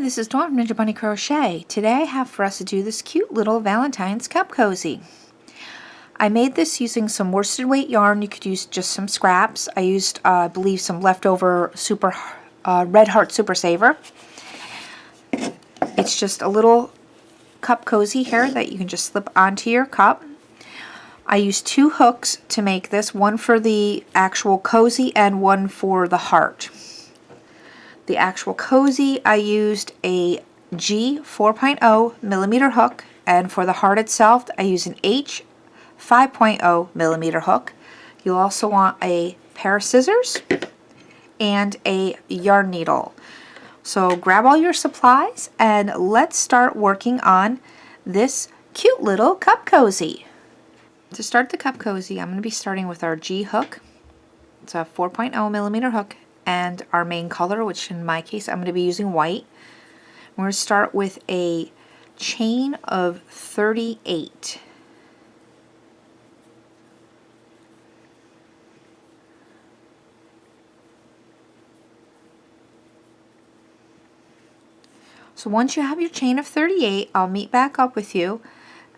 Hi, this is Dawn from Ninja Bunny Crochet. Today I have for us to do this cute little Valentine's cup cozy. I made this using some worsted weight yarn. You could use just some scraps. I used, I believe, some leftover Red Heart Super Saver. It's just a little cup cozy here that you can just slip onto your cup. I used 2 hooks to make this, one for the actual cozy and one for the heart. The actual cozy, I used a G 4.0 millimeter hook, and for the heart itself, I use an H 5.0 millimeter hook. You'll also want a pair of scissors and a yarn needle. So grab all your supplies and let's start working on this cute little cup cozy. To start the cup cozy, I'm going to be starting with our G hook. It's a 4.0 millimeter hook. And our main color, which in my case I'm going to be using white. We're going to start with a chain of 38. So once you have your chain of 38, I'll meet back up with you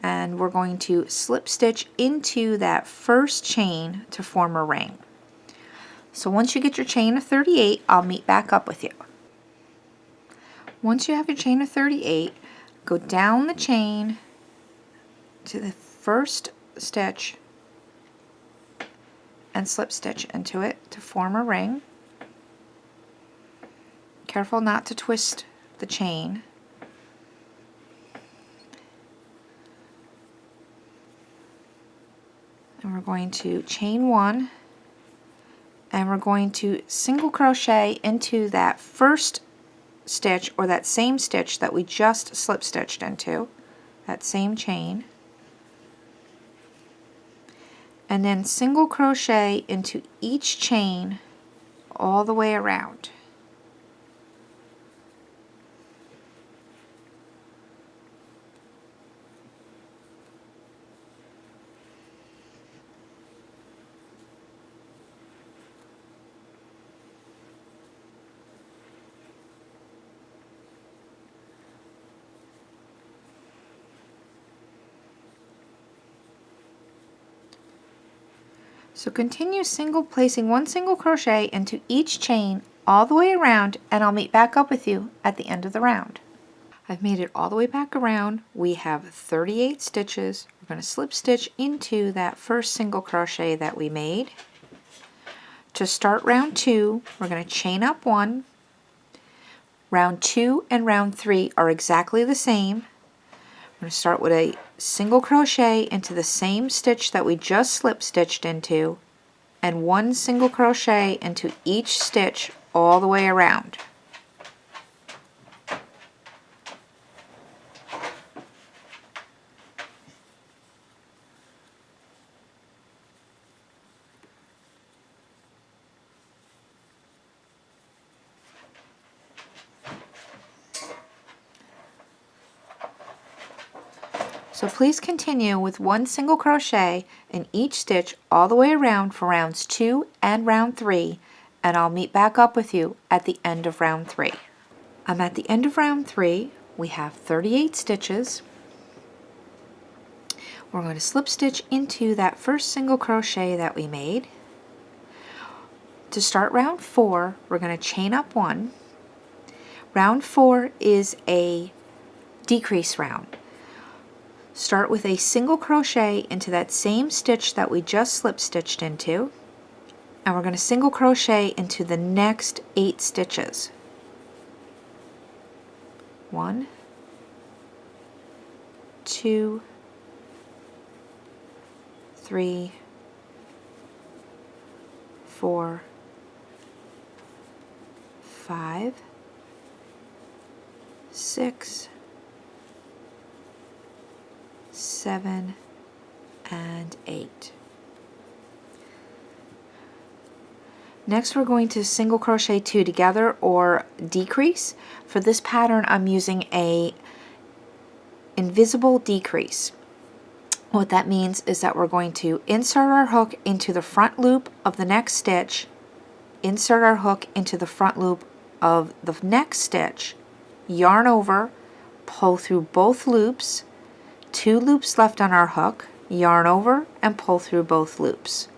and we're going to slip stitch into that first chain to form a ring. So once you get your chain of 38, I'll meet back up with you. Once you have your chain of 38, go down the chain to the first stitch and slip stitch into it to form a ring. Careful not to twist the chain. And we're going to chain 1. And we're going to single crochet into that first stitch, or that same stitch that we just slip stitched into, that same chain, and then single crochet into each chain all the way around. So continue placing 1 single crochet into each chain all the way around, and I'll meet back up with you at the end of the round. I've made it all the way back around. We have 38 stitches. We're going to slip stitch into that first single crochet that we made. To start round 2, we're going to chain up 1. Round 2 and round 3 are exactly the same. We're going to start with a single crochet into the same stitch that we just slip stitched into, and 1 single crochet into each stitch all the way around. So please continue with 1 single crochet in each stitch all the way around for rounds 2 and round 3, and I'll meet back up with you at the end of round 3. I'm at the end of round 3. We have 38 stitches. We're going to slip stitch into that first single crochet that we made. To start round 4, we're going to chain up 1. Round 4 is a decrease round. Start with a single crochet into that same stitch that we just slip stitched into, and we're going to single crochet into the next 8 stitches. 1, 2, 3, 4, 5, 6, 7, and 8. Next we're going to single crochet 2 together, or decrease. For this pattern I'm using a invisible decrease. What that means is that we're going to insert our hook into the front loop of the next stitch, insert our hook into the front loop of the next stitch, yarn over, pull through both loops, 2 loops left on our hook, yarn over and pull through both loops.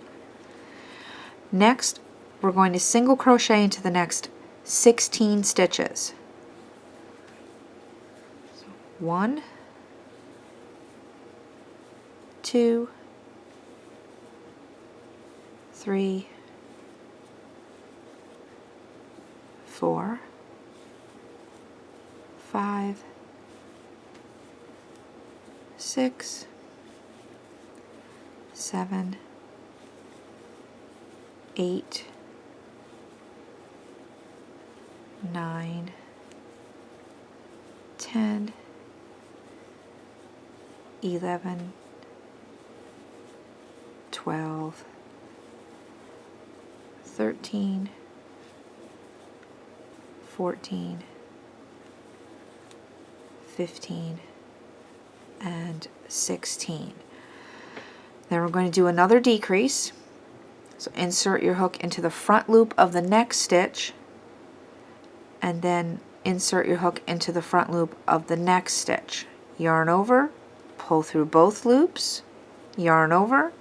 Next, we're going to single crochet into the next 16 stitches. 1, 2, 3, 4, 5, 6, 7, 8, 9, 10, 11, 12, 13, 14, 15, and 16. Then we're going to do another decrease. So insert your hook into the front loop of the next stitch, and then insert your hook into the front loop of the next stitch. Yarn over, pull through both loops, yarn over,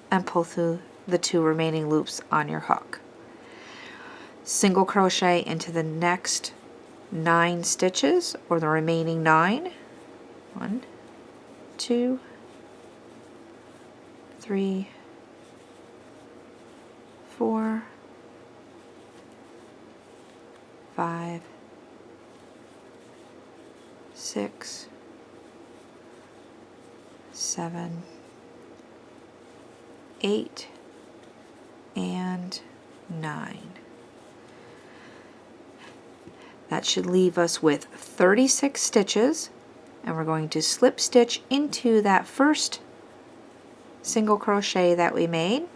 and pull through the 2 remaining loops on your hook. Single crochet into the next 9 stitches, or the remaining 9. 1, 2, 3, 4, 5, 6, 7, 8, and 9. That should leave us with 36 stitches, and we're going to slip stitch into that first single crochet that we made.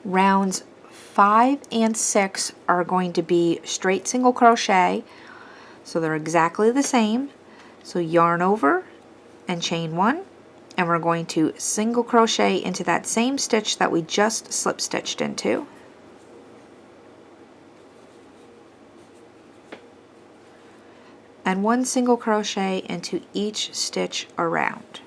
Rounds 5 and 6 are going to be straight single crochet, so they're exactly the same. So yarn over and chain 1, and we're going to single crochet into that same stitch that we just slip stitched into. And 1 single crochet into each stitch around.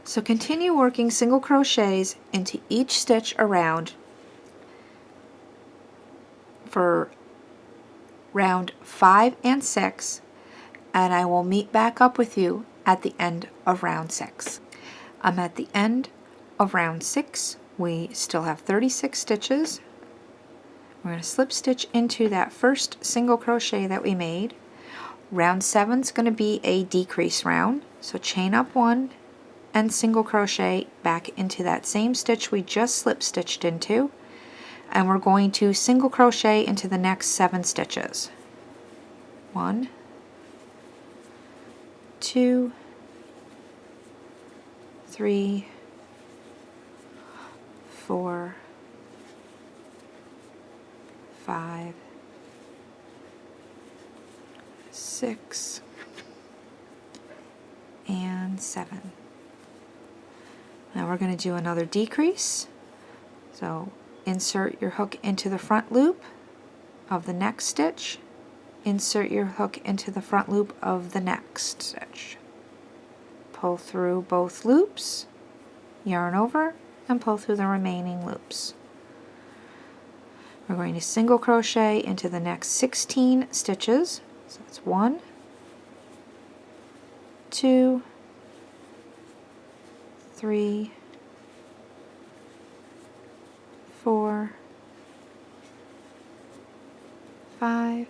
So continue working single crochets into each stitch around for round 5 and 6, and I will meet back up with you at the end of round 6. I'm at the end of round 6. We still have 36 stitches. We're going to slip stitch into that first single crochet that we made. Round 7 is going to be a decrease round, so chain up 1 and single crochet back into that same stitch we just slip stitched into, and we're going to single crochet into the next 7 stitches. 1, 2, 3, 4, 5, 6, and 7. Now we're going to do another decrease. So insert your hook into the front loop of the next stitch, insert your hook into the front loop of the next stitch. Pull through both loops, yarn over, and pull through the remaining loops. We're going to single crochet into the next 16 stitches. So that's 1, 2, 3, 4, 5,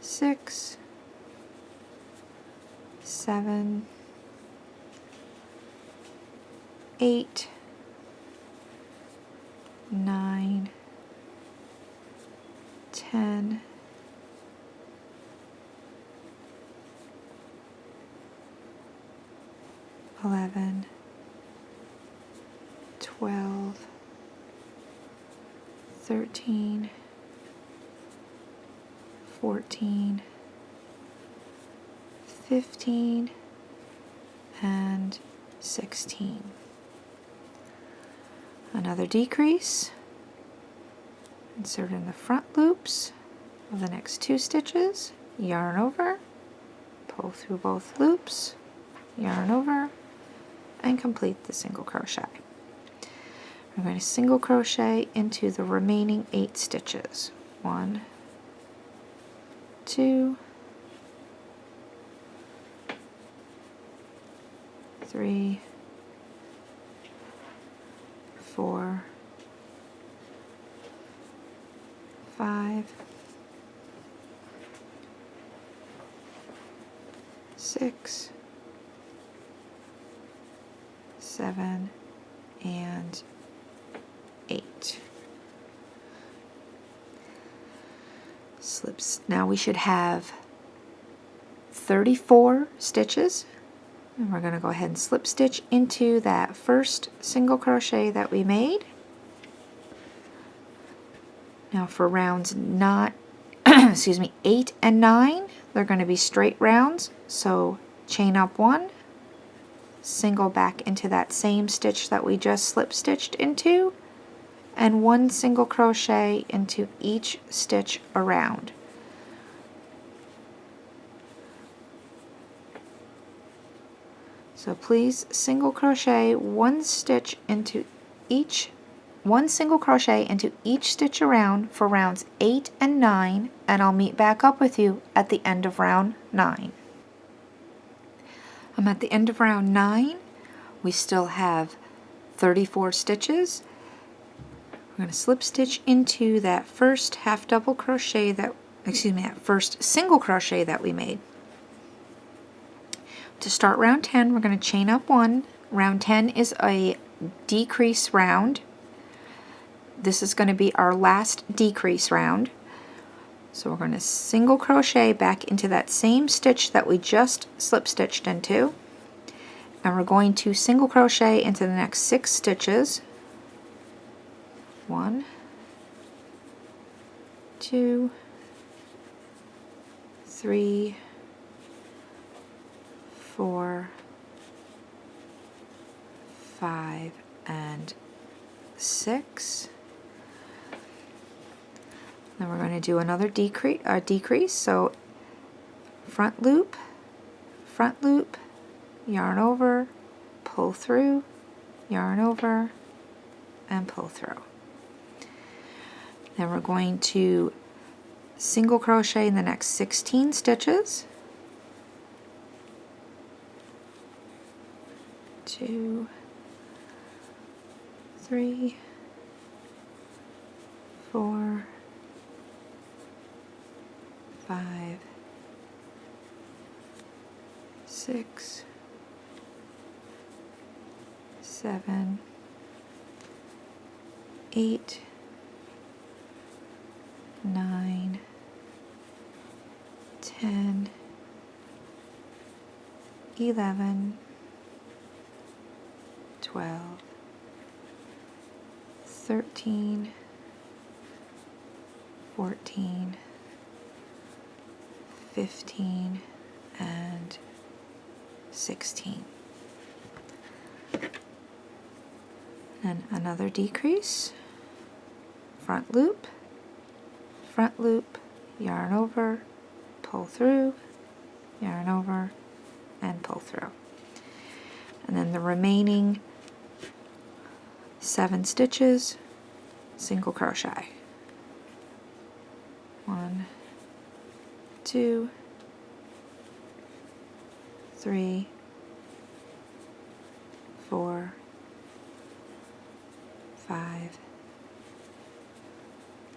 6, 7, 8, 9, 10, 11, 12, 13, 14, 15, and 16. Another decrease. Insert in the front loops of the next 2 stitches, yarn over, pull through both loops, yarn over, and complete the single crochet. We're going to single crochet into the remaining 8 stitches. 1, 2, 3, 4, 5, 6, 7, and 8. Slips. Now we should have 34 stitches, and we're going to go ahead and slip stitch into that first single crochet that we made. Now for rounds 9, excuse me, 8 and 9, they're going to be straight rounds, so chain up 1, single back into that same stitch that we just slip stitched into, and 1 single crochet into each stitch around. So please single crochet 1 stitch into each, 1 single crochet into each stitch around for rounds 8 and 9, and I'll meet back up with you at the end of round 9. I'm at the end of round 9. We still have 34 stitches. We're going to slip stitch into that first half double crochet that, excuse me, that first single crochet that we made. To start round 10, we're going to chain up 1. Round 10 is a decrease round. This is going to be our last decrease round. So we're going to single crochet back into that same stitch that we just slip stitched into, and we're going to single crochet into the next 6 stitches. 1, 2, 3, 4, 5, and 6. Then we're going to do another decrease. So front loop, yarn over, pull through, yarn over, and pull through. Then we're going to single crochet in the next 16 stitches. 2, 3, 4, 5, 6, 7, 8, 9, 10, 11, 12, 13, 14, 15, and 16. And another decrease, front loop, yarn over, pull through, yarn over, and pull through. And then the remaining 7 stitches, single crochet. 1, 2, 3, 4, 5,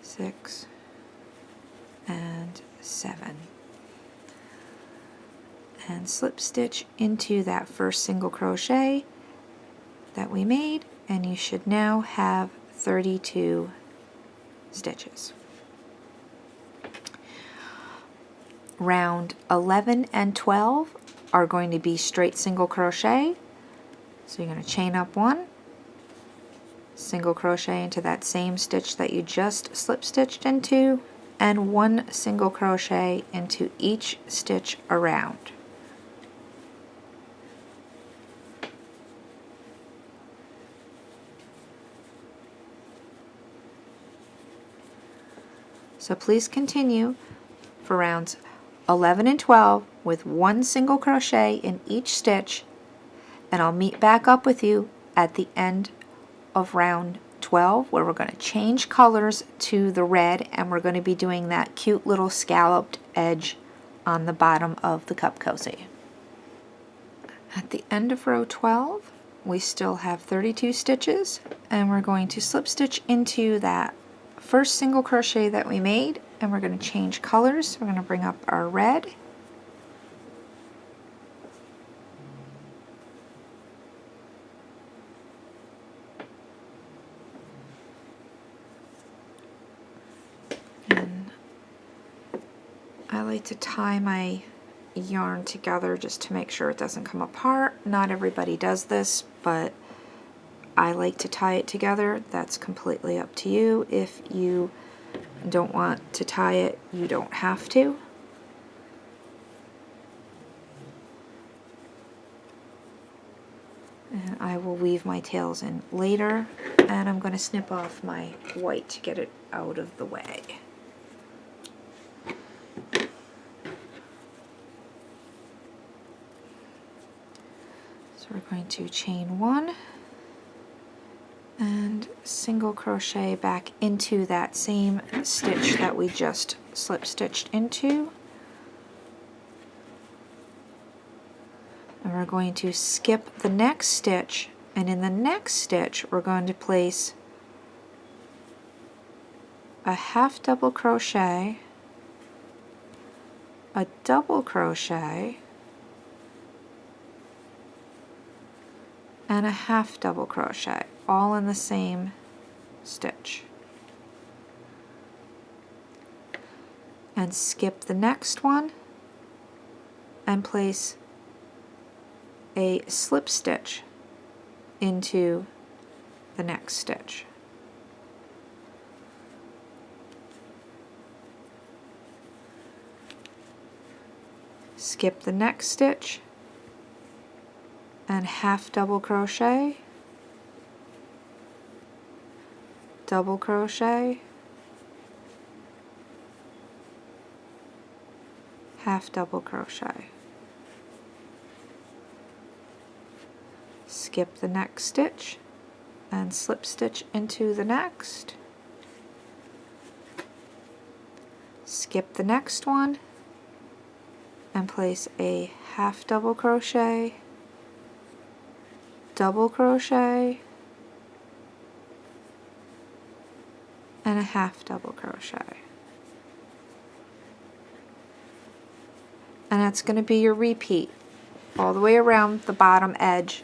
6, and 7. And slip stitch into that first single crochet that we made, and you should now have 32 stitches. Round 11 and 12 are going to be straight single crochet. So you're going to chain up 1, single crochet into that same stitch that you just slip stitched into, and 1 single crochet into each stitch around. So please continue for rounds 11 and 12 with 1 single crochet in each stitch, and I'll meet back up with you at the end of round 12 where we're going to change colors to the red, and we're going to be doing that cute little scalloped edge on the bottom of the cup cozy. At the end of row 12 we still have 32 stitches, and we're going to slip stitch into that first single crochet that we made, and we're going to change colors. We're going to bring up our red, and I like to tie my yarn together just to make sure it doesn't come apart. Not everybody does this, but I like to tie it together. That's completely up to you. If you don't want to tie it, you don't have to. And I will weave my tails in later, and I'm going to snip off my white to get it out of the way. So we're going to chain 1 and single crochet back into that same stitch that we just slip stitched into, and we're going to skip the next stitch, and in the next stitch we're going to place a half double crochet, a double crochet, and a half double crochet, all in the same stitch, and skip the next one and place a slip stitch into the next stitch. Skip the next stitch and half double crochet, double crochet, half double crochet. Skip the next stitch and slip stitch into the next. Skip the next one and place a half double crochet, double crochet, and a half double crochet. And that's going to be your repeat all the way around the bottom edge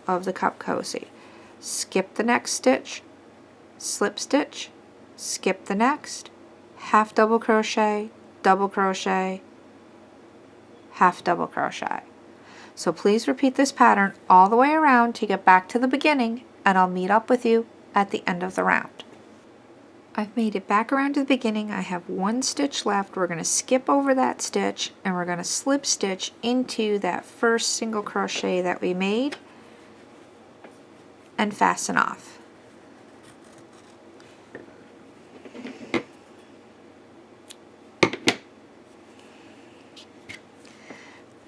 of the cup cozy. Skip the next stitch, slip stitch, skip the next, half double crochet, half double crochet. So please repeat this pattern all the way around to get back to the beginning, and I'll meet up with you at the end of the round. I've made it back around to the beginning. I have 1 stitch left. We're going to skip over that stitch and we're going to slip stitch into that first single crochet that we made and fasten off.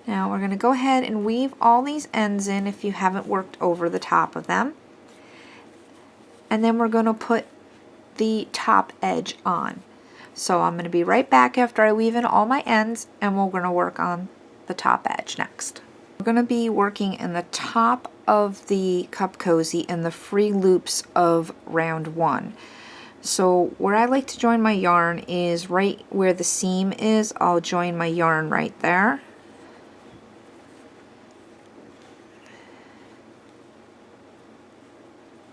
Now we're going to go ahead and weave all these ends in if you haven't worked over the top of them. And then we're going to put the top edge on. So I'm going to be right back after I weave in all my ends, and we're going to work on the top edge next. We're going to be working in the top of the cup cozy in the free loops of round 1. So where I like to join my yarn is right where the seam is. I'll join my yarn right there.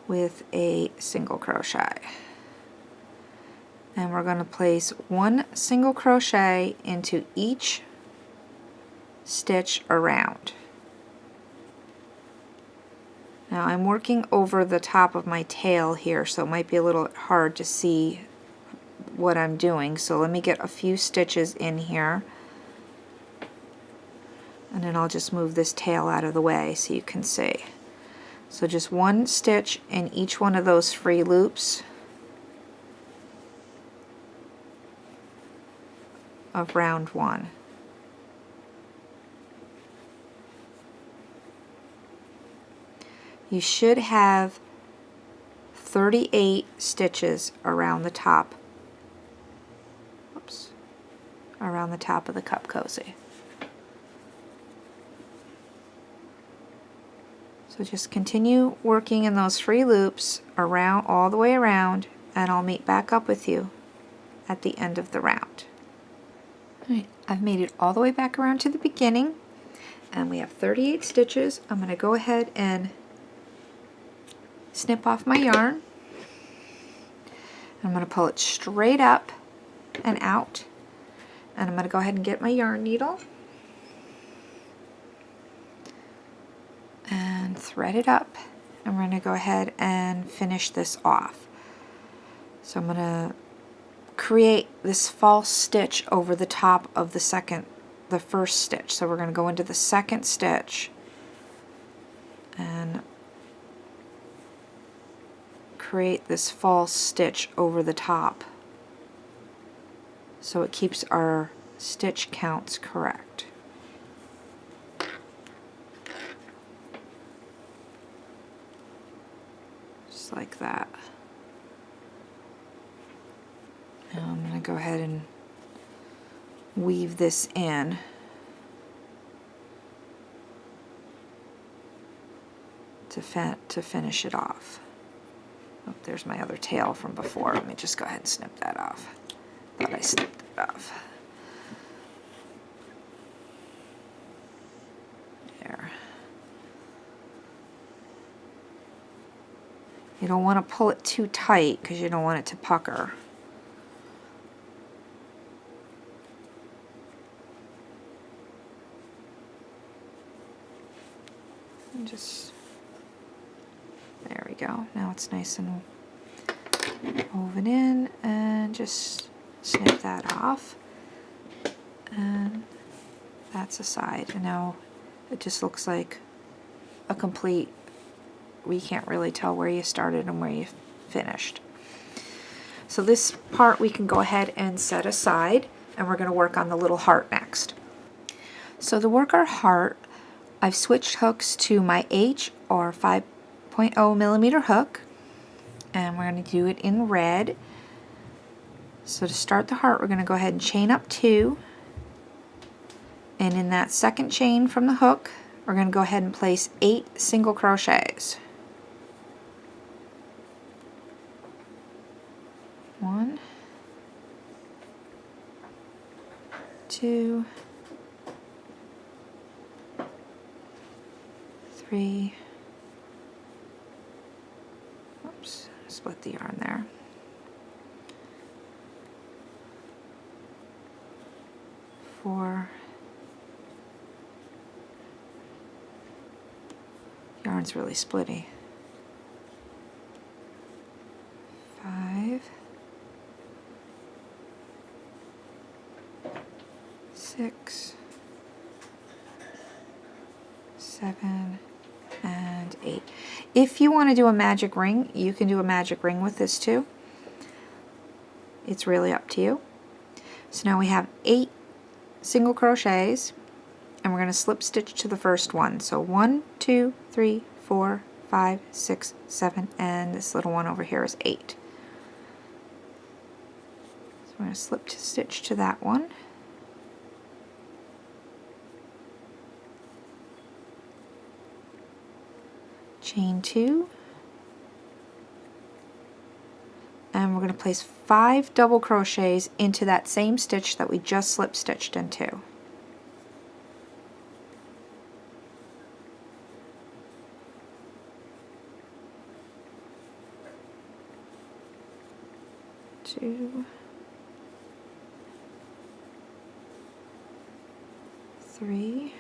With a single crochet. And we're going to place 1 single crochet into each stitch around. Now I'm working over the top of my tail here, so it might be a little hard to see what I'm doing. So let me get a few stitches in here, and then I'll just move this tail out of the way so you can see. So just one stitch in each one of those free loops of round 1. You should have 38 stitches around the top. Oops. Around the top of the cup cozy. So just continue working in those free loops around, all the way around, and I'll meet back up with you at the end of the round. Alright, I've made it all the way back around to the beginning, and we have 38 stitches. I'm going to go ahead and snip off my yarn. I'm going to pull it straight up and out, and I'm going to go ahead and get my yarn needle and thread it up, and we're going to go ahead and finish this off. So I'm going to create this false stitch over the top of the first stitch. So we're going to go into the second stitch and create this false stitch over the top so it keeps our stitch counts correct. Just like that. Now I'm going to go ahead and weave this in to finish it off. Oh, there's my other tail from before. Let me just go ahead and snip that off. Thought I snipped it off. There. You don't want to pull it too tight because you don't want it to pucker. And just, there we go. Now it's nice and woven in, and just snip that off. And that's a side. And now it just looks like a complete, we can't really tell where you started and where you finished. So this part we can go ahead and set aside, and we're going to work on the little heart next. So to work our heart, I've switched hooks to my H or 5.0 millimeter hook, and we're going to do it in red. So to start the heart, we're going to go ahead and chain up 2, and in that second chain from the hook, we're going to go ahead and place 8 single crochets. 1, 2, 3, oops, split the yarn there, 4, yarn's really splitty, 5, 6, 7, and 8. If you want to do a magic ring, you can do a magic ring with this too. It's really up to you. So now we have 8 single crochets, and we're going to slip stitch to the first one. So 1, 2, 3, 4, 5, 6, 7, and this little one over here is 8. So we're going to slip stitch to that one. Chain 2, and we're going to place 5 double crochets into that same stitch that we just slip stitched into. Two, 3,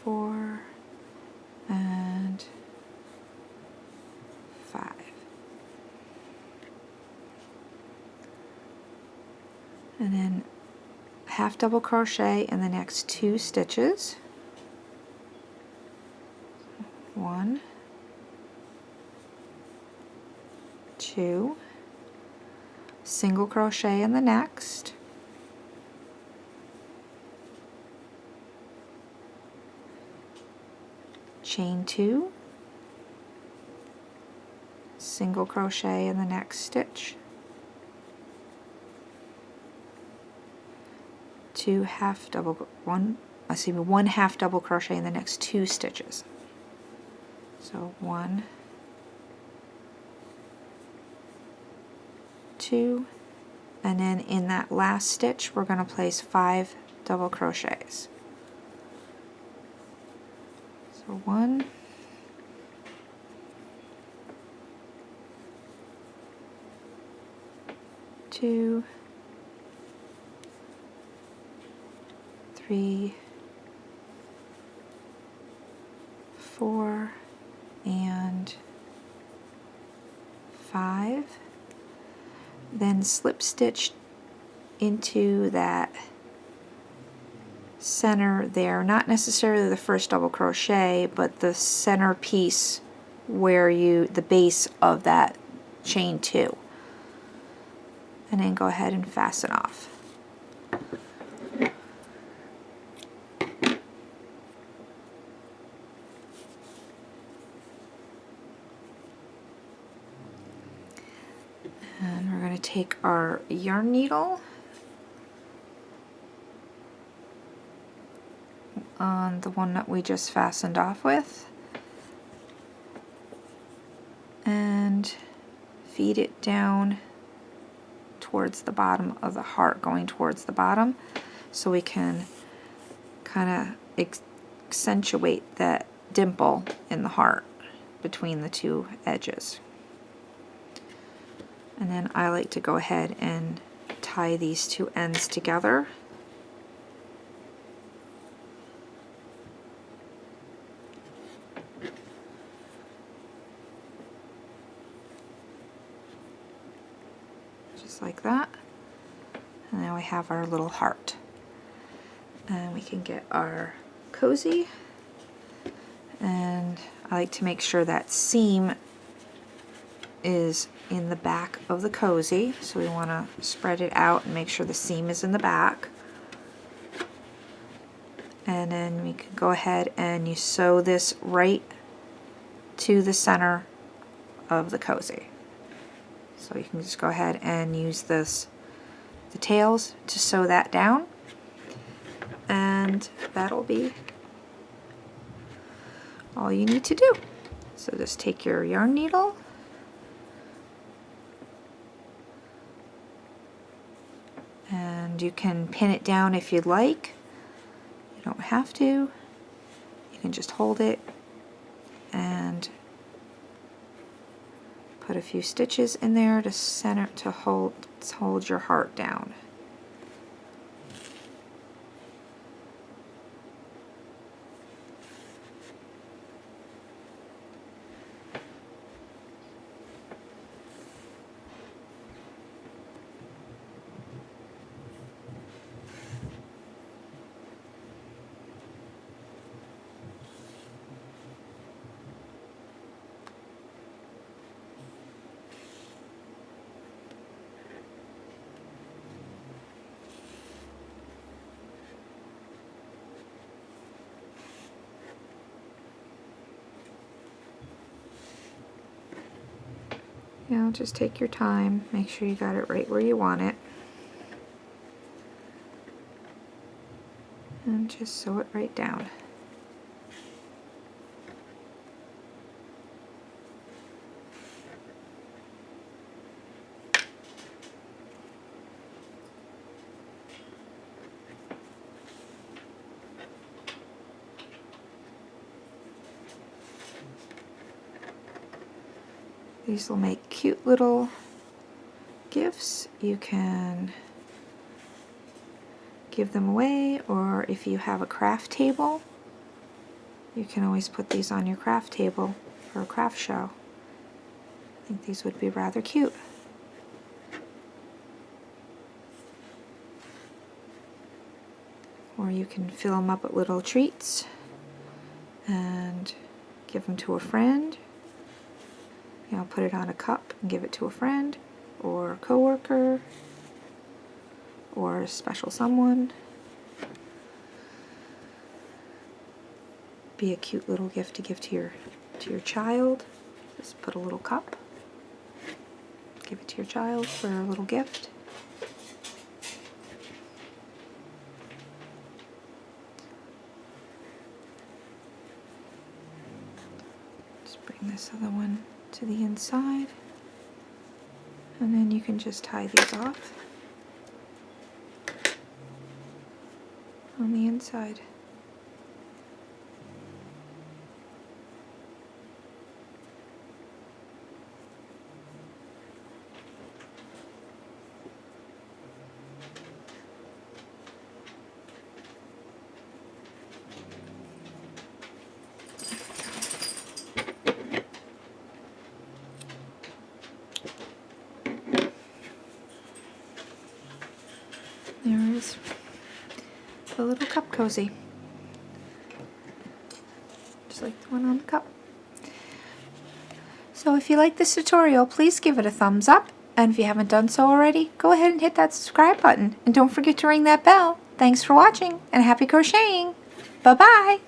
4, and 5. and then half double crochet in the next 2 stitches. 1, 2, single crochet in the next, chain 2, single crochet in the next stitch, 1 half double crochet in the next 2 stitches. So 1, 2, and then in that last stitch we're going to place 5 double crochets. So 1, 2, 3, 4, and 5. Then slip stitch into that center there, not necessarily the first double crochet, but the center piece where the base of that chain 2, and then go ahead and fasten off. And we're going to take our yarn needle on the one that we just fastened off with and feed it down towards the bottom of the heart, going towards the bottom, so we can kind of accentuate that dimple in the heart between the 2 edges. And then I like to go ahead and tie these 2 ends together. Just like that. And now we have our little heart. And we can get our cozy. And I like to make sure that seam is in the back of the cozy, so we want to spread it out and make sure the seam is in the back. And then we can go ahead and you sew this right to the center of the cozy. So you can just go ahead and use the tails to sew that down, and that'll be all you need to do. So just take your yarn needle and you can pin it down if you'd like. You don't have to. You can just hold it and put a few stitches in there to center, to hold your heart down. You know, just take your time, make sure you got it right where you want it, and just sew it right down. These will make cute little gifts. You can give them away, or if you have a craft table, you can always put these on your craft table for a craft show. I think these would be rather cute. or you can fill them up with little treats and give them to a friend. You know, put it on a cup and give it to a friend or a coworker or a special someone. Be a cute little gift to give to your child. Just put a little cup. Give it to your child for a little gift. Just bring this other one to the inside, and then you can just tie these off on the inside. There is the little cup cozy, just like the one on the cup. So if you like this tutorial, please give it a thumbs up, and if you haven't done so already, go ahead and hit that subscribe button, and don't forget to ring that bell. Thanks for watching, and happy crocheting! Bye-bye!